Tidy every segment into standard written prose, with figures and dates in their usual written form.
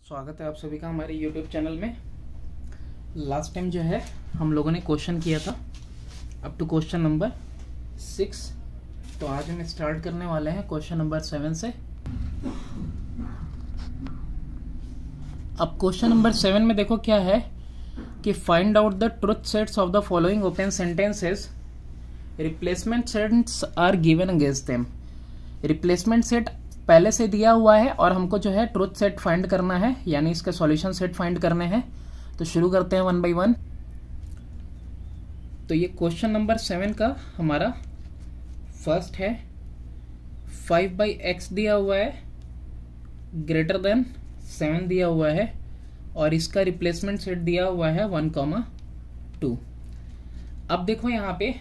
स्वागत है आप सभी का हमारे YouTube चैनल में। लास्ट टाइम जो है हम लोगों ने क्वेश्चन किया था अप टू क्वेश्चन नंबर 6, तो आज हम स्टार्ट करने वाले हैं क्वेश्चन नंबर 7 से। अब क्वेश्चन नंबर 7 में देखो क्या है कि find out the truth sets of the following open sentences, replacement sets are given against them. Replacement set पहले से दिया हुआ है और हमको जो है ट्रुथ सेट फाइंड करना है, यानी इसके सॉल्यूशन सेट फाइंड करने हैं। तो शुरू करते हैं 1 बाय 1। तो ये क्वेश्चन नंबर 7 का हमारा फर्स्ट है। 5/x दिया हुआ है, ग्रेटर देन 7 दिया हुआ है और इसका रिप्लेसमेंट सेट दिया हुआ है 1,2। अब देखो यहाँ पे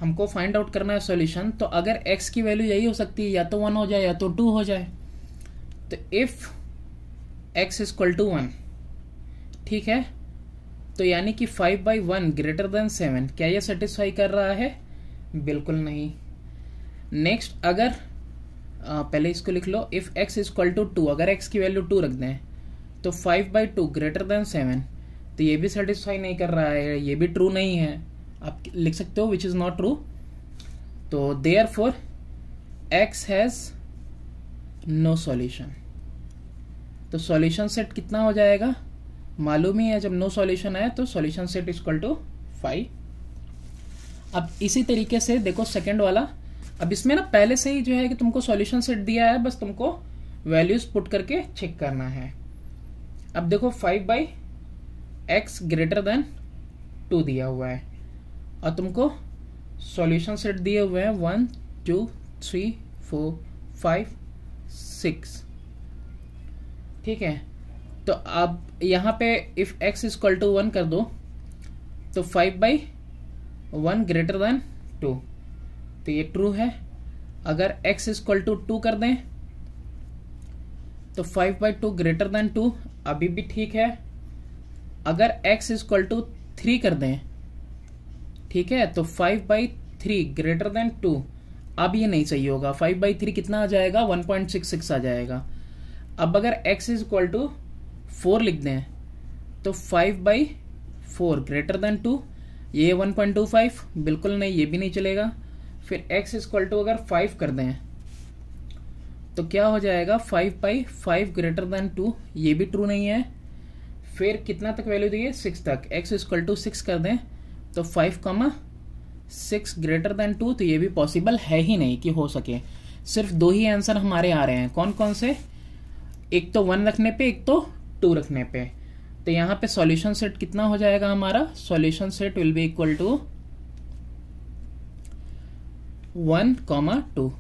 हमको फाइंड आउट करना है सॉल्यूशन। तो अगर x की वैल्यू यही हो सकती है, या तो 1 हो जाए या तो 2 हो जाए। तो इफ x इक्वल टू 1, ठीक है, तो यानी कि 5/1 ग्रेटर देन 7, क्या ये सेटिस्फाई कर रहा है? बिल्कुल नहीं। नेक्स्ट, अगर पहले इसको लिख लो, इफ x इक्वल टू 2, अगर x की वैल्यू 2 रख दें तो 5/2 ग्रेटर देन 7, तो ये भी सेटिस्फाई नहीं कर रहा है, ये भी ट्रू नहीं है। आप लिख सकते हो विच इज नॉट ट्रू। तो therefore x has no solution. तो सॉल्यूशन सेट कितना हो जाएगा? मालूम ही है, जब नो सॉल्यूशन आया तो सॉल्यूशन सेट इक्वल टू 5। अब इसी तरीके से देखो सेकंड वाला। अब इसमें ना पहले से ही जो है कि तुमको सॉल्यूशन सेट दिया है, बस तुमको वैल्यूज पुट करके चेक करना है। अब देखो 5/x ग्रेटर देन 2 दिया हुआ है और तुमको सॉल्यूशन सेट दिए हुए हैं 1 2 3 4 5 6, ठीक है। तो अब यहाँ पे इफ x इक्वल टू 1 कर दो तो 5/1 ग्रेटर देन 2, तो ये ट्रू है। अगर x इक्वल टू 2 कर दें तो 5/2 ग्रेटर देन 2, अभी भी ठीक है। अगर x इक्वल टू 3 कर दें, ठीक है, तो 5/3 ग्रेटर देन 2, अब ये नहीं चाहिए होगा। 5/3 कितना आ जाएगा? 1.66 आ जाएगा। अब अगर x इक्वल टू 4 लिख दें तो 5/4 ग्रेटर देन 2, ये 1.25, बिल्कुल नहीं, ये भी नहीं चलेगा। फिर x इक्वल टू अगर 5 कर दें तो क्या हो जाएगा? 5/5 ग्रेटर देन 2, ये भी ट्रू नहीं है। फिर कितना तक वैल्यू दी है? 6 तक। x इक्वल टू 6 कर दें तो 5,6 ग्रेटर देन 2, तो ये भी पॉसिबल है ही नहीं कि हो सके। सिर्फ 2 ही आंसर हमारे आ रहे हैं। कौन कौन से? एक तो 1 रखने पे, एक तो 2 रखने पे। तो यहाँ पे सॉल्यूशन सेट कितना हो जाएगा हमारा? Solution set will be equal to 1,2,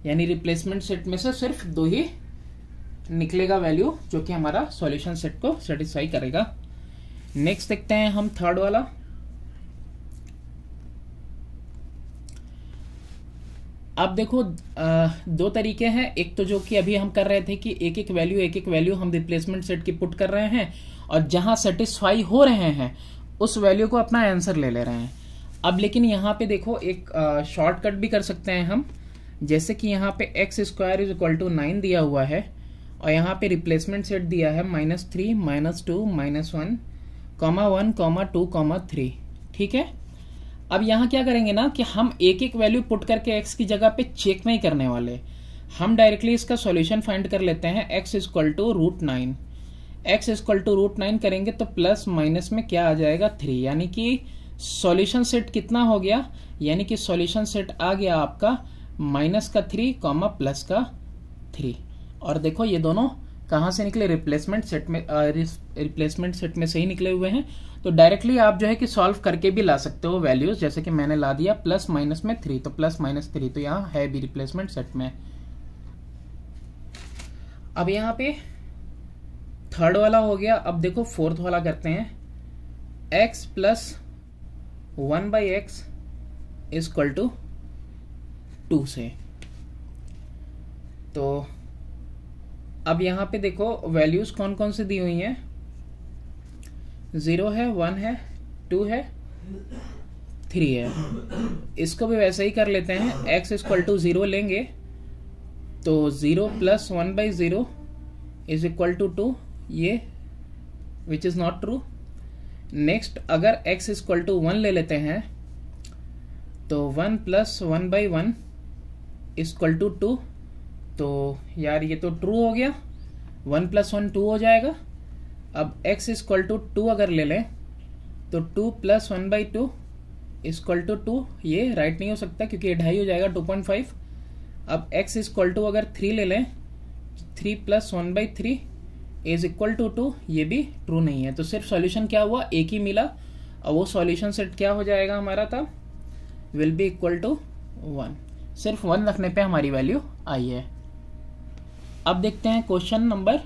यानी रिप्लेसमेंट सेट में से सिर्फ 2 ही निकलेगा वैल्यू, जो कि हमारा सॉल्यूशन सेट को सेटिस्फाई करेगा। नेक्स्ट देखते हैं हम थर्ड वाला। अब देखो 2 तरीके हैं। एक तो जो कि अभी हम कर रहे थे कि एक एक वैल्यू हम रिप्लेसमेंट सेट की पुट कर रहे हैं और जहां सेटिस्फाई हो रहे हैं उस वैल्यू को अपना आंसर ले ले रहे हैं। अब लेकिन यहाँ पे देखो एक शॉर्टकट भी कर सकते हैं हम, जैसे कि यहाँ पे x square is equal to 9 दिया हुआ है और यहाँ पे रिप्लेसमेंट सेट दिया है -3 -2 -1 1 2 3, ठीक है। अब यहाँ क्या करेंगे ना कि हम एक एक वैल्यू पुट करके x की जगह पे चेक नहीं करने वाले, हम डायरेक्टली इसका सॉल्यूशन फाइंड कर लेते हैं। x equal to √9, x equal to √9 करेंगे तो प्लस माइनस में क्या आ जाएगा? 3, यानी कि सॉल्यूशन सेट कितना हो गया? यानी कि सॉल्यूशन सेट आ गया आपका -3, प्लस का 3। और देखो ये दोनों कहाँ से निकले? रिप्लेसमेंट सेट में से ही निकले हुए हैं। तो डायरेक्टली आप जो है कि सॉल्व करके भी ला सकते हो वैल्यूज, जैसे कि मैंने ला दिया प्लस माइनस में 3, तो प्लस माइनस 3 तो यहाँ है भी रिप्लेसमेंट सेट में। अब यहाँ पे थर्ड वाला हो गया। अब देखो फोर्थ वाला करते हैं। x plus 1/x equal to 2 से। तो अब यहाँ पे देखो वैल्यूज कौन कौन से दी हुई हैं? 0 है, 1 है, 2 है, 3 है। इसको भी वैसे ही कर लेते हैं। x इक्वल टू 0 लेंगे तो 0 प्लस 1/0 इज इक्वल टू 2, ये विच इज नॉट ट्रू। नेक्स्ट अगर x इक्वल टू 1 ले लेते हैं तो 1 प्लस 1/1 इक्वल टू 2, तो यार ये तो ट्रू हो गया, 1 प्लस 1 2 हो जाएगा। अब x इक्वल टू 2 अगर ले लें तो 2 प्लस 1/2 इक्वल टू 2, ये राइट नहीं हो सकता क्योंकि ये ढाई हो जाएगा 2.5। अब x इक्वल टू अगर 3 ले लें, 3 प्लस 1/3 इज इक्वल टू 2, ये भी ट्रू नहीं है। तो सिर्फ सॉल्यूशन क्या हुआ, एक ही मिला, और वो सॉल्यूशन सेट क्या हो जाएगा हमारा था, विल बी इक्वल टू 1। सिर्फ 1 रखने पे हमारी वैल्यू आई है। अब देखते हैं क्वेश्चन नंबर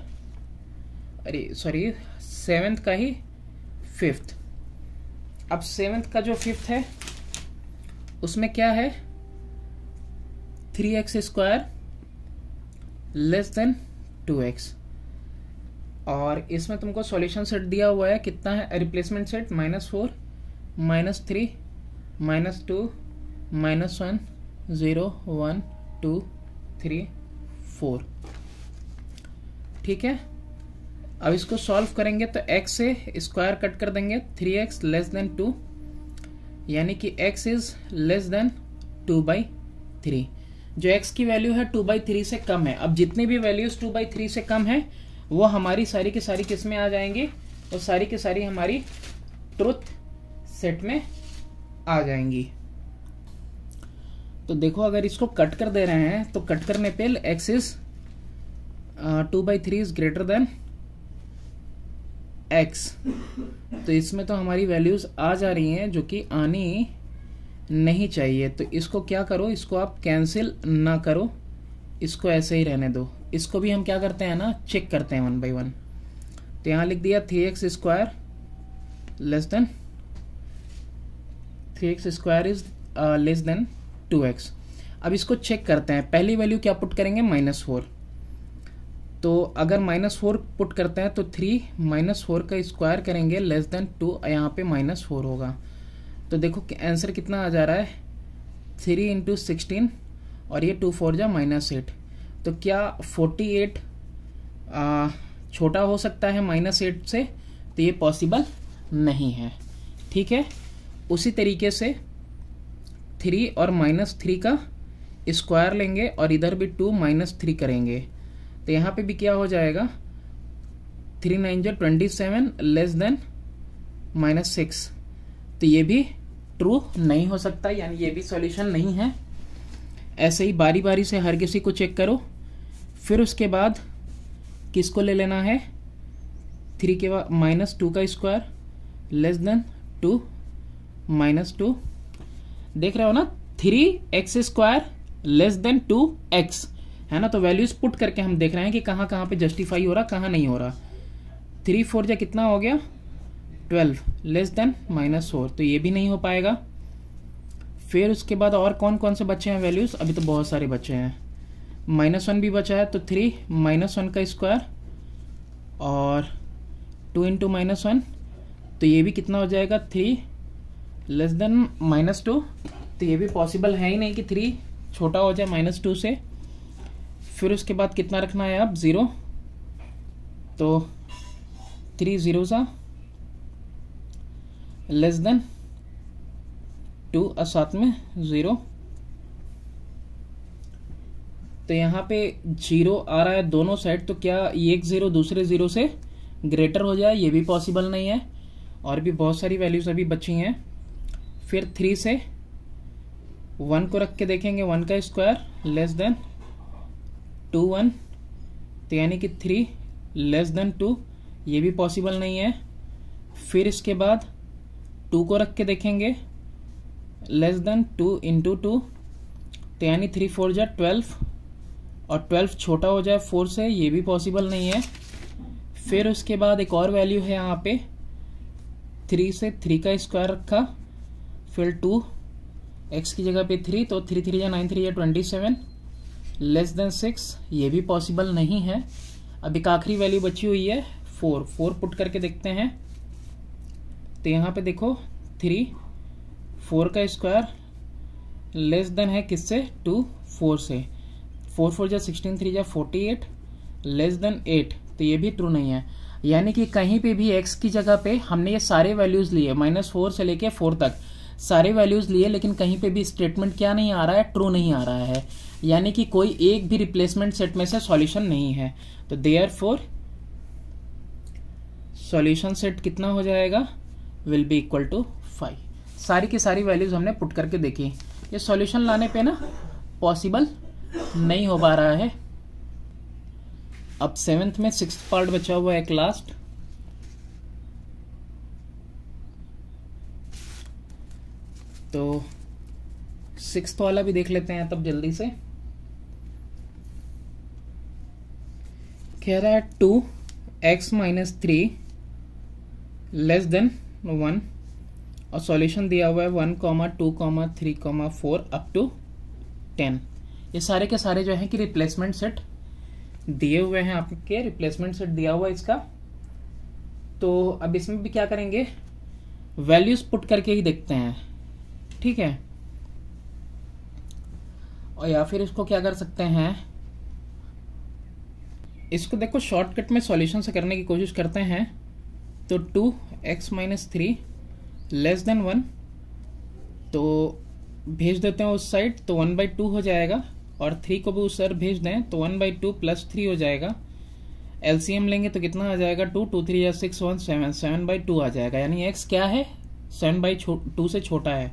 7th का ही 5th। अब 7th का जो 5th है उसमें क्या है, 3x² लेस देन 2x, और इसमें तुमको सॉल्यूशन सेट दिया हुआ है, कितना है रिप्लेसमेंट सेट, -4 -3 -2 -1 0 1 2 3 4। ठीक है, अब इसको सॉल्व करेंगे तो x से स्क्वायर कट कर देंगे, 3x लेस देन 2, यानी कि x इज लेस देन 2/3। जो x की वैल्यू है 2/3 से कम है। अब जितनी भी वैल्यूज 2/3 से कम है वो हमारी सारी की सारी किस में आ जाएंगी, और सारी की सारी हमारी ट्रुथ सेट में आ जाएंगी। तो देखो अगर इसको कट कर दे रहे हैं तो कट करने पे x is 2/3 is greater then x, तो इसमें तो हमारी वैल्यूज आ जा रही हैं जो कि आनी नहीं चाहिए। तो इसको क्या करो, इसको आप कैंसिल ना करो, इसको ऐसे ही रहने दो। इसको भी हम क्या करते हैं ना, चेक करते हैं 1/1। तो यहां लिख दिया 3x² less than 3x² is less then 2x। अब इसको चेक करते हैं, पहली वैल्यू क्या पुट करेंगे, -4। तो अगर -4 पुट करते हैं तो 3 -4 का स्क्वायर करेंगे लेस देन 2, यहाँ पे -4 होगा। तो देखो आंसर कितना आ जा रहा है, 3 × 16, और ये 2 4 जा -8। तो क्या 48 छोटा हो सकता है -8 से, तो ये पॉसिबल नहीं है। ठीक है, उसी तरीके से 3 और -3 का स्क्वायर लेंगे और इधर भी 2 -3 करेंगे, तो यहाँ पे भी क्या हो जाएगा, 3 9 जा 27 लेस देन -6, तो ये भी ट्रू नहीं हो सकता, यानी ये भी सॉल्यूशन नहीं है। ऐसे ही बारी बारी से हर किसी को चेक करो। फिर उसके बाद किसको ले लेना है, 3 के बाद -2 का स्क्वायर लेस देन 2 -2, देख रहे हो ना, 3x² लेस देन 2x है ना। तो वैल्यूज पुट करके हम देख रहे हैं कि कहाँ कहाँ पे जस्टिफाई हो रहा, कहाँ नहीं हो रहा। 3 4 जा कितना हो गया, 12 लेस देन -4, तो ये भी नहीं हो पाएगा। फिर उसके बाद और कौन कौन से बचे हैं वैल्यूज, अभी तो बहुत सारे बचे हैं। -1 भी बचा है, तो 3 -1 का स्क्वायर और 2 × -1, तो ये भी कितना हो जाएगा, 3 लेस देन -2, तो ये भी पॉसिबल है ही नहीं कि 3 छोटा हो जाए -2 से। फिर उसके बाद कितना रखना है अब, 0, तो 3 0 सा लेस देन 2 और साथ में 0, तो यहाँ पे 0 आ रहा है दोनों साइड, तो क्या एक 0 दूसरे 0 से ग्रेटर हो जाए, ये भी पॉसिबल नहीं है। और भी बहुत सारी वैल्यूज अभी बची हैं। फिर 3 से 1 को रख के देखेंगे, 1 का स्क्वायर लेस देन 2 1, तो यानी कि 3 लेस देन 2, ये भी पॉसिबल नहीं है। फिर इसके बाद 2 को रख के देखेंगे लेस देन 2 × 2, तो यानी 3 4 जा 12, और 12 छोटा हो जाए 4 से, ये भी पॉसिबल नहीं है। फिर उसके बाद एक और वैल्यू है यहाँ पे, 3 से 3 का स्क्वायर रखा, फिर 2 x की जगह पे 3, तो 3 3 जा 9 3 जा 27 लेस देन 6, ये भी पॉसिबल नहीं है। अब एक आखिरी वैल्यू बची हुई है 4 पुट करके देखते हैं। तो यहाँ पे देखो 3 4 का स्क्वायर लेस देन है किससे, 2 4 से, 4 4 जा 16 3 जा 48 लेस देन 8, तो ये भी ट्रू नहीं है। यानी कि कहीं पे भी x की जगह पे हमने ये सारे वैल्यूज लिए, -4 से लेके 4 तक सारे वैल्यूज लिए, लेकिन कहीं पे भी स्टेटमेंट क्या नहीं आ रहा है, ट्रू नहीं आ रहा है, यानी कि कोई एक भी रिप्लेसमेंट सेट में से सॉल्यूशन नहीं है। तो देयरफॉर सॉल्यूशन सेट कितना हो जाएगा, विल बी इक्वल टू 5। सारी की सारी वैल्यूज हमने पुट करके देखी, ये सॉल्यूशन लाने पे ना पॉसिबल नहीं हो पा रहा है। अब 7th में 6th पार्ट बचा हुआ है एक लास्ट। तो 6th वाला भी देख लेते हैं तब जल्दी से। कह रहा है 2x - 3 < 1 और सॉल्यूशन दिया हुआ है 1, 2, 3, 4 अप टू 10। ये सारे के सारे जो हैं कि रिप्लेसमेंट सेट दिए हुए हैं आपके, रिप्लेसमेंट सेट दिया हुआ है इसका। तो अब इसमें भी क्या करेंगे, वैल्यूज पुट करके ही देखते हैं, ठीक है। और या फिर इसको क्या कर सकते हैं, इसको देखो शॉर्टकट में सॉल्यूशन से करने की कोशिश करते हैं। तो 2x - 3 < 1 तो भेज देते हैं उस साइड, तो 1/2 हो जाएगा, और 3 को भी उस साइड भेज दें तो 1/2 + 3 हो जाएगा। एलसीएम लेंगे तो कितना आ जाएगा, 2, 2, 3 या 6, 1, 7, 7/2 आ जाएगा, यानी x क्या है, 7/2 से छोटा है।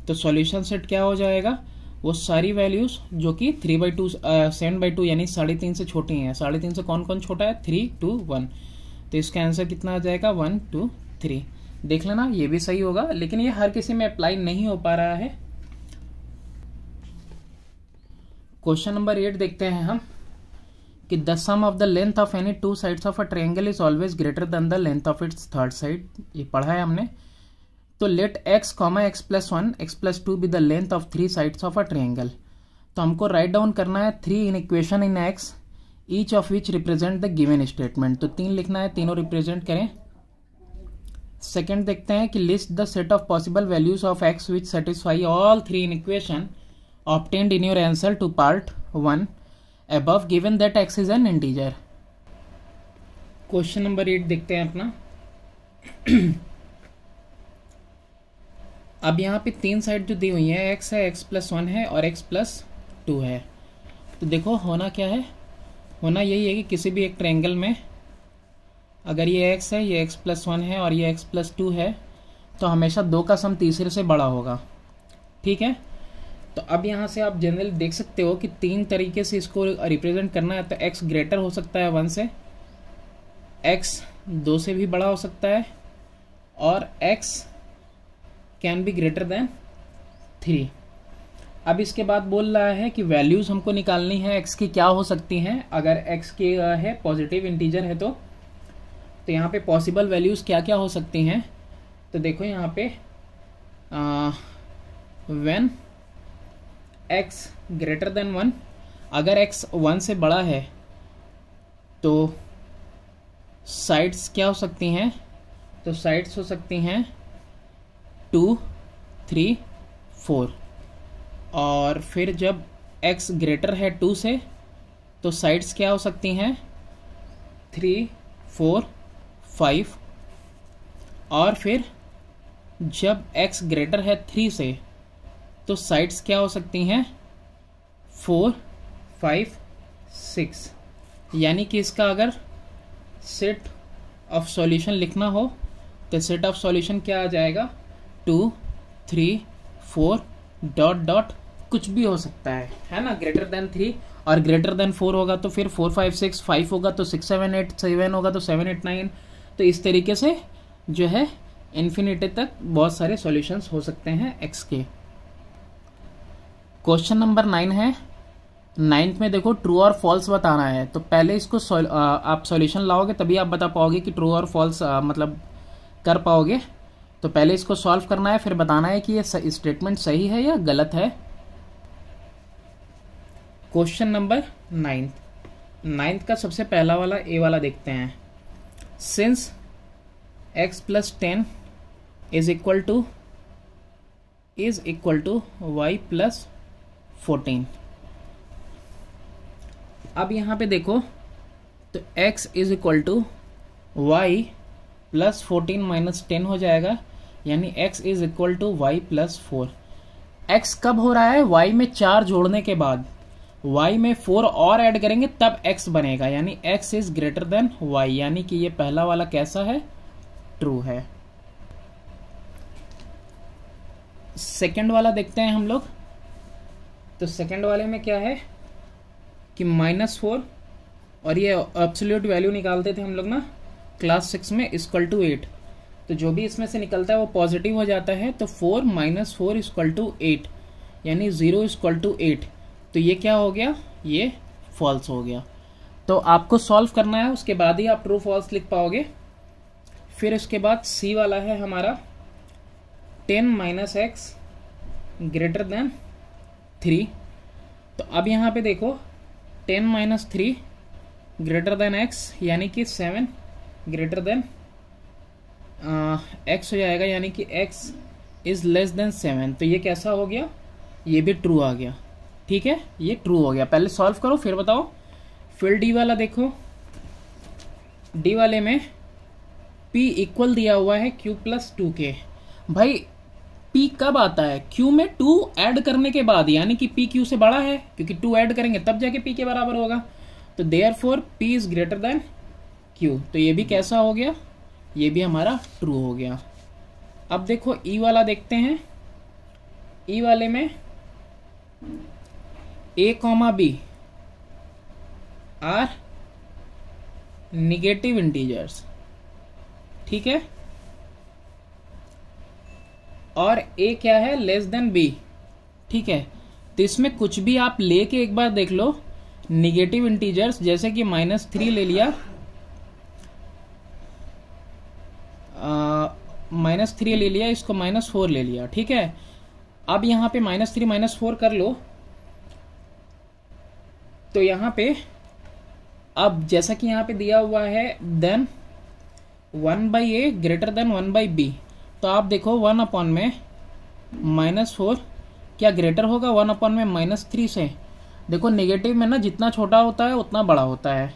तो सॉल्यूशन सेट क्या हो जाएगा, वो सारी वैल्यूज जो कि 3/2 7/2 यानी 3.5 से छोटी हैं। 3.5 से कौन कौन छोटा है, 3, 2, 1। तो इसका आंसर कितना आ जाएगा, 1, 2, 3। देख लेना ये भी सही होगा, लेकिन ये हर किसी में अप्लाई नहीं हो पा रहा है। क्वेश्चन नंबर 8 देखते हैं हम कि the sum of the length of any two sides of a triangle is always greater than the length of its third side. ये पढ़ा है हमने। तो let x, x + 1, x + 2 be the length of 3 sides of a triangle. तो हमको write down करना है 3 in equation in x, each of which represent the given statement. तो 3 लिखना है, तीनों रिप्रेजेंट करें। सेकेंड देखते हैं कि list the set of possible values of x which satisfy all 3 in equation obtained in your answer to part 1 above given that x is an integer। Question number 8 देखते हैं अपना। अब यहाँ पे 3 साइड जो दी हुई है, x है, x + 1 है और x + 2 है। तो देखो होना क्या है, होना यही है कि किसी भी एक ट्रायंगल में अगर ये x है, ये x + 1 है और ये x + 2 है, तो हमेशा 2 का सम तीसरे से बड़ा होगा, ठीक है। तो अब यहाँ से आप जनरल देख सकते हो कि 3 तरीके से इसको रिप्रेजेंट करना है। तो x ग्रेटर हो सकता है 1 से, x 2 से भी बड़ा हो सकता है, और x can be greater than 3। अब इसके बाद बोल रहा है कि वैल्यूज हमको निकालनी है x की क्या हो सकती हैं। अगर x की है पॉजिटिव इंटीजर है तो यहाँ पे पॉसिबल वैल्यूज क्या क्या हो सकती हैं। तो देखो यहाँ पे व्हेन x ग्रेटर देन 1, अगर x 1 से बड़ा है तो साइड्स क्या हो सकती हैं, तो साइड्स हो सकती हैं 2, 3, 4। और फिर जब x ग्रेटर है 2 से तो साइड्स क्या हो सकती हैं 3, 4, 5। और फिर जब x ग्रेटर है 3 से तो साइड्स क्या हो सकती हैं 4, 5, 6। यानी कि इसका अगर सेट ऑफ सॉल्यूशन लिखना हो तो सेट ऑफ सॉल्यूशन क्या आ जाएगा, 2, 3, 4 ... कुछ भी हो सकता है ना। ग्रेटर देन 3 और ग्रेटर देन 4 होगा तो फिर 4, 5, 6, 5 होगा तो 6, 7, 8, 7 होगा तो 7, 8, 9। तो इस तरीके से जो है इन्फिनिटी तक बहुत सारे सॉल्यूशंस हो सकते हैं x के। क्वेश्चन नंबर 9 है। 9th में देखो ट्रू और फॉल्स बताना है। तो पहले इसको आप सॉल्यूशन लाओगे तभी आप बता पाओगे कि ट्रू और फॉल्स मतलब कर पाओगे। तो पहले इसको सॉल्व करना है, फिर बताना है कि ये स्टेटमेंट सही है या गलत है। क्वेश्चन नंबर 9th का सबसे पहला वाला ए वाला देखते हैं। Since x + 10 is equal to y + 14। अब यहाँ पे देखो तो x = y प्लस 14 माइनस 10 हो जाएगा, यानी x is equal to y plus 4। x कब हो रहा है? y में 4 जोड़ने के बाद, y में 4 और ऐड करेंगे तब x बनेगा, यानी x is greater then y, यानी कि ये पहला वाला कैसा है? ट्रू है। सेकंड वाला देखते हैं हम लोग। तो सेकंड वाले में क्या है कि -4, और ये एब्सोल्यूट वैल्यू निकालते थे हम लोग ना क्लास 6 में, इक्वल टू 8। तो जो भी इसमें से निकलता है वो पॉजिटिव हो जाता है। तो 4 - 4 इक्वल टू 8, यानी 0 इक्वल टू 8। तो ये क्या हो गया? ये फॉल्स हो गया। तो आपको सॉल्व करना है, उसके बाद ही आप ट्रू फॉल्स लिख पाओगे। फिर उसके बाद सी वाला है हमारा 10 - x ग्रेटर देन 3। तो अब यहाँ पे देखो 10 - 3 ग्रेटर देन x, यानी कि 7 ग्रेटर देन x हो जाएगा, यानी कि x इज लेस देन 7। तो ये कैसा हो गया? ये भी ट्रू आ गया। ठीक है, ये ट्रू हो गया। पहले सॉल्व करो फिर बताओ। फिर डी वाला देखो, डी वाले में p इक्वल दिया हुआ है q प्लस 2k। भाई p कब आता है? q में 2 ऐड करने के बाद, यानी कि p q से बड़ा है, क्योंकि 2 ऐड करेंगे तब जाके p के बराबर होगा। तो therefore p is greater then q। तो ये भी कैसा हो गया? ये भी हमारा ट्रू हो गया। अब देखो e वाला देखते हैं। e वाले में a, b are negative integers, ठीक है, और a क्या है? Less than b। ठीक है, तो इसमें कुछ भी आप लेके एक बार देख लो। निगेटिव इंटीजर्स जैसे कि -3 ले लिया, -3 ले लिया, इसको -4 ले लिया। ठीक है, अब यहाँ पे -3 -4 कर लो। तो यहाँ पे अब जैसा कि यहाँ पे दिया हुआ है then 1/a greater than 1/b। तो आप देखो 1/में -4 क्या ग्रेटर होगा 1/में -3 से? देखो नेगेटिव में ना जितना छोटा होता है उतना बड़ा होता है,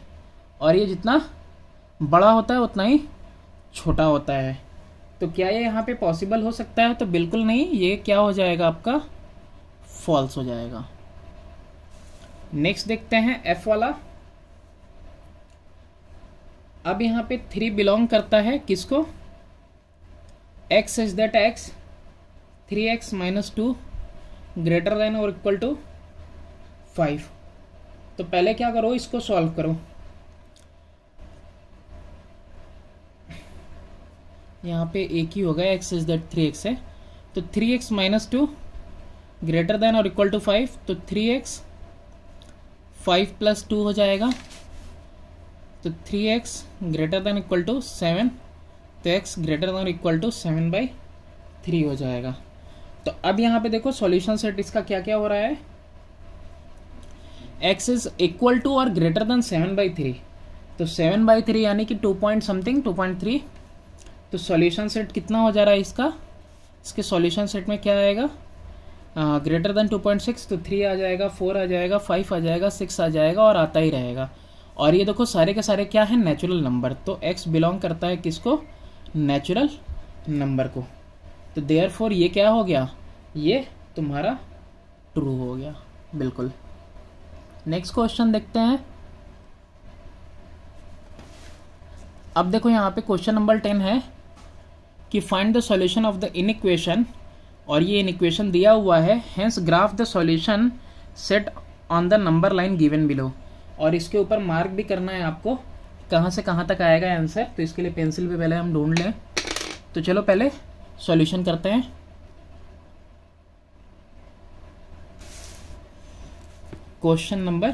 और ये जितना बड़ा होता है उतना ही छोटा होता है। तो क्या ये यहाँ पे पॉसिबल हो सकता है? तो बिल्कुल नहीं, ये क्या हो जाएगा? आपका फॉल्स हो जाएगा। नेक्स्ट देखते हैं एफ वाला। अब यहाँ पे 3 बिलोंग करता है किसको? x is that x 3x - 2 greater than और इक्वल टू 5। तो पहले क्या करो, इसको सॉल्व करो। यहाँ पे एक ही होगा, x इज दैट 3x है। तो 3x - 2 ग्रेटर देन और इक्वल टू 5। तो 3x 5 + 2 हो जाएगा। तो 3x greater than equal to 7। तो x greater than equal to 7/3 हो जाएगा। तो अब यहाँ पे देखो सॉल्यूशन सेट इसका क्या क्या हो रहा है। x इज इक्वल टू और ग्रेटर देन 7/3। तो 7/3 यानी कि 2 पॉइंट समथिंग 2.3। तो सॉल्यूशन सेट कितना हो जा रहा है इसका? इसके सॉल्यूशन सेट में क्या आएगा? Greater than 2.6। तो 3 आ जाएगा, 4 आ जाएगा, 5 आ जाएगा, 6 आ जाएगा, और आता ही रहेगा। और ये देखो सारे के सारे क्या है? Natural number. तो x बिलोंग करता है किसको? नेचुरल नंबर को। तो देयरफॉर ये क्या हो गया? ये तुम्हारा ट्रू हो गया बिल्कुल। नेक्स्ट क्वेश्चन देखते हैं। अब देखो यहाँ पे क्वेश्चन नंबर 10 है कि find the solution of the inequation, और ये इनइक्वेशन दिया हुआ है। Hence graph the solution set on the number line given below. और इसके ऊपर मार्क भी करना है आपको, कहाँ से कहाँ तक आएगा आंसर। तो इसके लिए पेंसिल पे पहले हम ढूंढ लें। तो चलो पहले सॉल्यूशन करते हैं। क्वेश्चन नंबर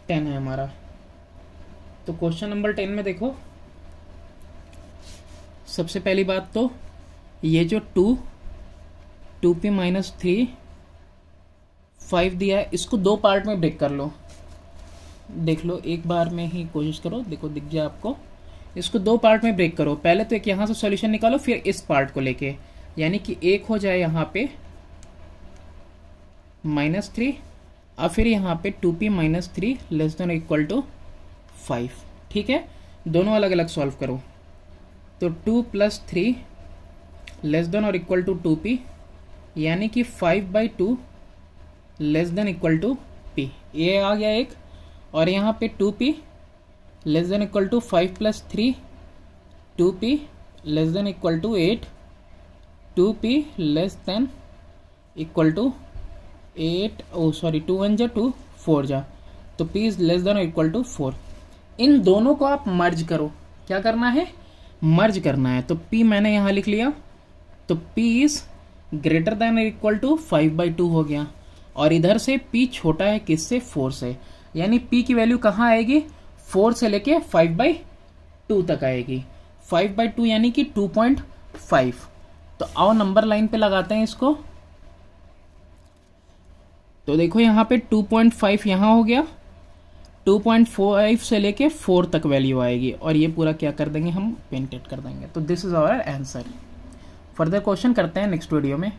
10 है हमारा। तो क्वेश्चन नंबर 10 में देखो, सबसे पहली बात तो ये जो 2p - 3 5 दिया है, इसको 2 पार्ट में ब्रेक कर लो। देख लो, एक बार में ही कोशिश करो, देखो दिख जाए आपको। इसको 2 पार्ट में ब्रेक करो। पहले तो एक यहाँ से सॉल्यूशन निकालो, फिर इस पार्ट को लेके, यानी कि एक हो जाए यहाँ पे -3, और फिर यहाँ पे 2p - 3 less than equal to 5। ठीक है, दोनों अलग अलग सॉल्व करो। तो 2 + 3 लेस देन और इक्वल टू 2p, यानी कि 5/2 less than equal to p, ये आ गया एक। और यहाँ पे 2p less than equal to 5 + 3 2p less than equal to 8, 2p less than equal to 8, 2 1 जा 2 4 जा, तो p is less than equal to 4। इन दोनों को आप मर्ज करो। क्या करना है? मर्ज करना है। तो p मैंने यहाँ लिख लिया, तो p is greater than equal to 5/2 हो गया। और इधर से p छोटा है किससे? 4 से, यानी p की वैल्यू कहाँ आएगी? 4 से लेके 5/2 तक आएगी। 5/2 यानी कि 2.5। तो आओ नंबर लाइन पे लगाते हैं इसको। तो देखो यहाँ पे 2.5 यहाँ हो गया, 2.5 से लेके 4 तक वैल्यू आएगी, और ये पूरा क्या कर देंगे हम? पेंटेड कर देंगे। तो this is our answer. Further question करते हैं नेक्स्ट वीडियो में।